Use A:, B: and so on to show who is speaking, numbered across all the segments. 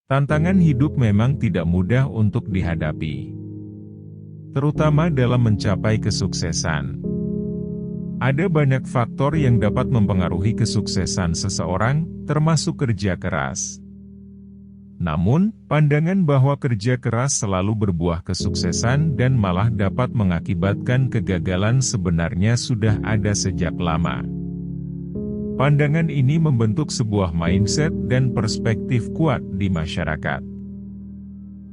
A: Tantangan hidup memang tidak mudah untuk dihadapi, terutama dalam mencapai kesuksesan. Ada banyak faktor yang dapat mempengaruhi kesuksesan seseorang, termasuk kerja keras. Namun, pandangan bahwa kerja keras selalu berbuah kesuksesan dan malah dapat mengakibatkan kegagalan sebenarnya sudah ada sejak lama. Pandangan ini membentuk sebuah mindset dan perspektif kuat di masyarakat,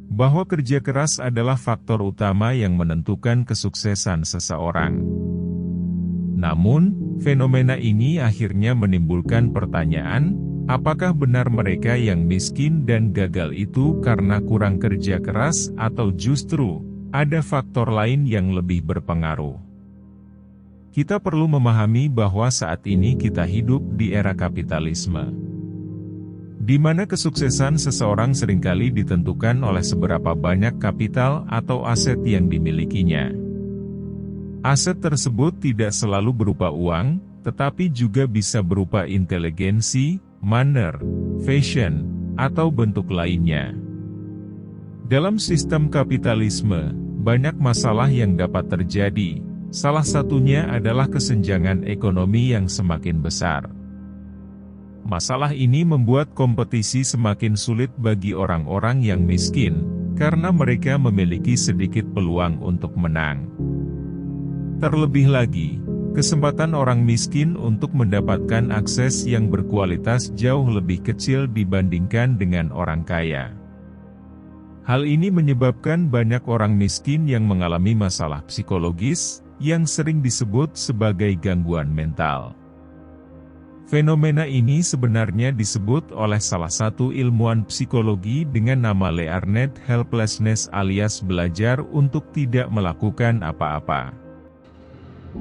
A: bahwa kerja keras adalah faktor utama yang menentukan kesuksesan seseorang. Namun, fenomena ini akhirnya menimbulkan pertanyaan, apakah benar mereka yang miskin dan gagal itu karena kurang kerja keras atau justru ada faktor lain yang lebih berpengaruh? Kita perlu memahami bahwa saat ini kita hidup di era kapitalisme, di mana kesuksesan seseorang seringkali ditentukan oleh seberapa banyak kapital atau aset yang dimilikinya. Aset tersebut tidak selalu berupa uang, tetapi juga bisa berupa inteligensi, manner, fashion, atau bentuk lainnya. Dalam sistem kapitalisme, banyak masalah yang dapat terjadi. Salah satunya adalah kesenjangan ekonomi yang semakin besar. Masalah ini membuat kompetisi semakin sulit bagi orang-orang yang miskin, karena mereka memiliki sedikit peluang untuk menang. Terlebih lagi, kesempatan orang miskin untuk mendapatkan akses yang berkualitas jauh lebih kecil dibandingkan dengan orang kaya. Hal ini menyebabkan banyak orang miskin yang mengalami masalah psikologis, yang sering disebut sebagai gangguan mental. Fenomena ini sebenarnya disebut oleh salah satu ilmuwan psikologi dengan nama learned helplessness alias belajar untuk tidak melakukan apa-apa.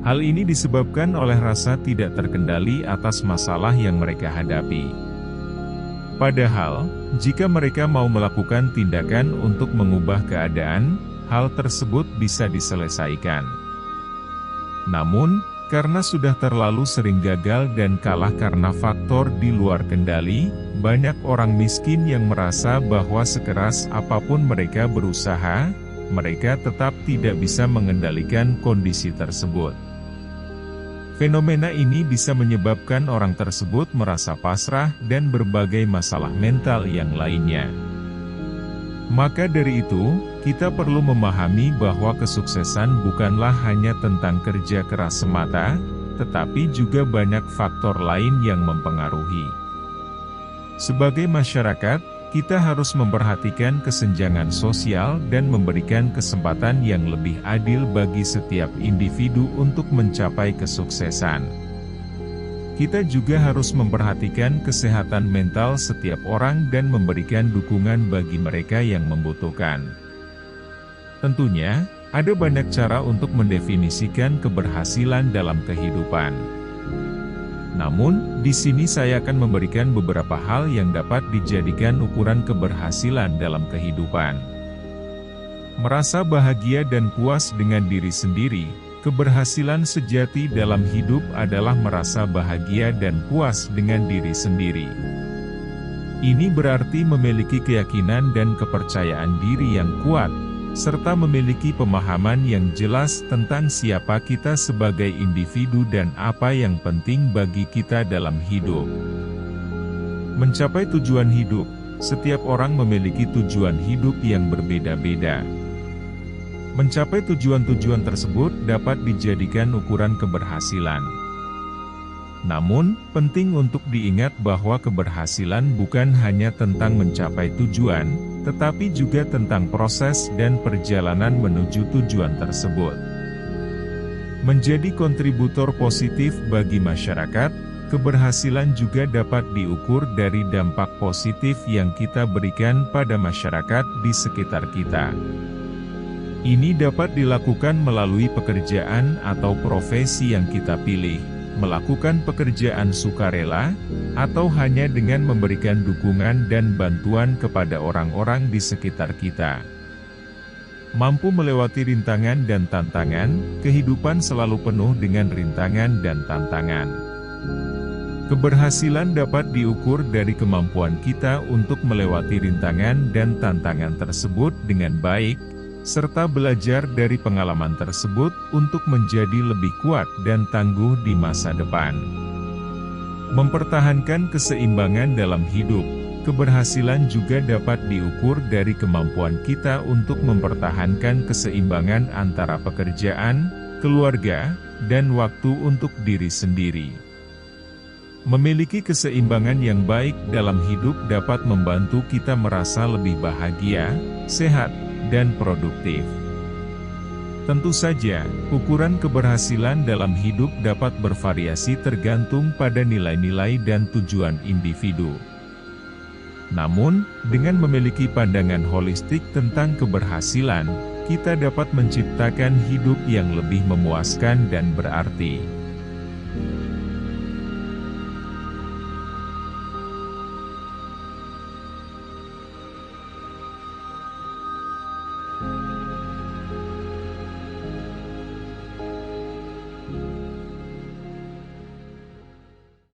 A: Hal ini disebabkan oleh rasa tidak terkendali atas masalah yang mereka hadapi. Padahal, jika mereka mau melakukan tindakan untuk mengubah keadaan, hal tersebut bisa diselesaikan. Namun, karena sudah terlalu sering gagal dan kalah karena faktor di luar kendali, banyak orang miskin yang merasa bahwa sekeras apapun mereka berusaha, mereka tetap tidak bisa mengendalikan kondisi tersebut. Fenomena ini bisa menyebabkan orang tersebut merasa pasrah dan berbagai masalah mental yang lainnya. Maka dari itu, kita perlu memahami bahwa kesuksesan bukanlah hanya tentang kerja keras semata, tetapi juga banyak faktor lain yang mempengaruhi. Sebagai masyarakat, kita harus memperhatikan kesenjangan sosial dan memberikan kesempatan yang lebih adil bagi setiap individu untuk mencapai kesuksesan. Kita juga harus memperhatikan kesehatan mental setiap orang dan memberikan dukungan bagi mereka yang membutuhkan. Tentunya, ada banyak cara untuk mendefinisikan keberhasilan dalam kehidupan. Namun, di sini saya akan memberikan beberapa hal yang dapat dijadikan ukuran keberhasilan dalam kehidupan. Merasa bahagia dan puas dengan diri sendiri. Keberhasilan sejati dalam hidup adalah merasa bahagia dan puas dengan diri sendiri. Ini berarti memiliki keyakinan dan kepercayaan diri yang kuat, serta memiliki pemahaman yang jelas tentang siapa kita sebagai individu dan apa yang penting bagi kita dalam hidup. Mencapai tujuan hidup, setiap orang memiliki tujuan hidup yang berbeda-beda. Mencapai tujuan-tujuan tersebut dapat dijadikan ukuran keberhasilan. Namun, penting untuk diingat bahwa keberhasilan bukan hanya tentang mencapai tujuan, tetapi juga tentang proses dan perjalanan menuju tujuan tersebut. Menjadi kontributor positif bagi masyarakat, keberhasilan juga dapat diukur dari dampak positif yang kita berikan pada masyarakat di sekitar kita. Ini dapat dilakukan melalui pekerjaan atau profesi yang kita pilih, melakukan pekerjaan sukarela, atau hanya dengan memberikan dukungan dan bantuan kepada orang-orang di sekitar kita. Mampu melewati rintangan dan tantangan, kehidupan selalu penuh dengan rintangan dan tantangan. Keberhasilan dapat diukur dari kemampuan kita untuk melewati rintangan dan tantangan tersebut dengan baik, serta belajar dari pengalaman tersebut untuk menjadi lebih kuat dan tangguh di masa depan. Mempertahankan keseimbangan dalam hidup. Keberhasilan juga dapat diukur dari kemampuan kita untuk mempertahankan keseimbangan antara pekerjaan, keluarga, dan waktu untuk diri sendiri. Memiliki keseimbangan yang baik dalam hidup dapat membantu kita merasa lebih bahagia, sehat, dan produktif. Tentu saja, ukuran keberhasilan dalam hidup dapat bervariasi tergantung pada nilai-nilai dan tujuan individu. Namun, dengan memiliki pandangan holistik tentang keberhasilan, kita dapat menciptakan hidup yang lebih memuaskan dan berarti.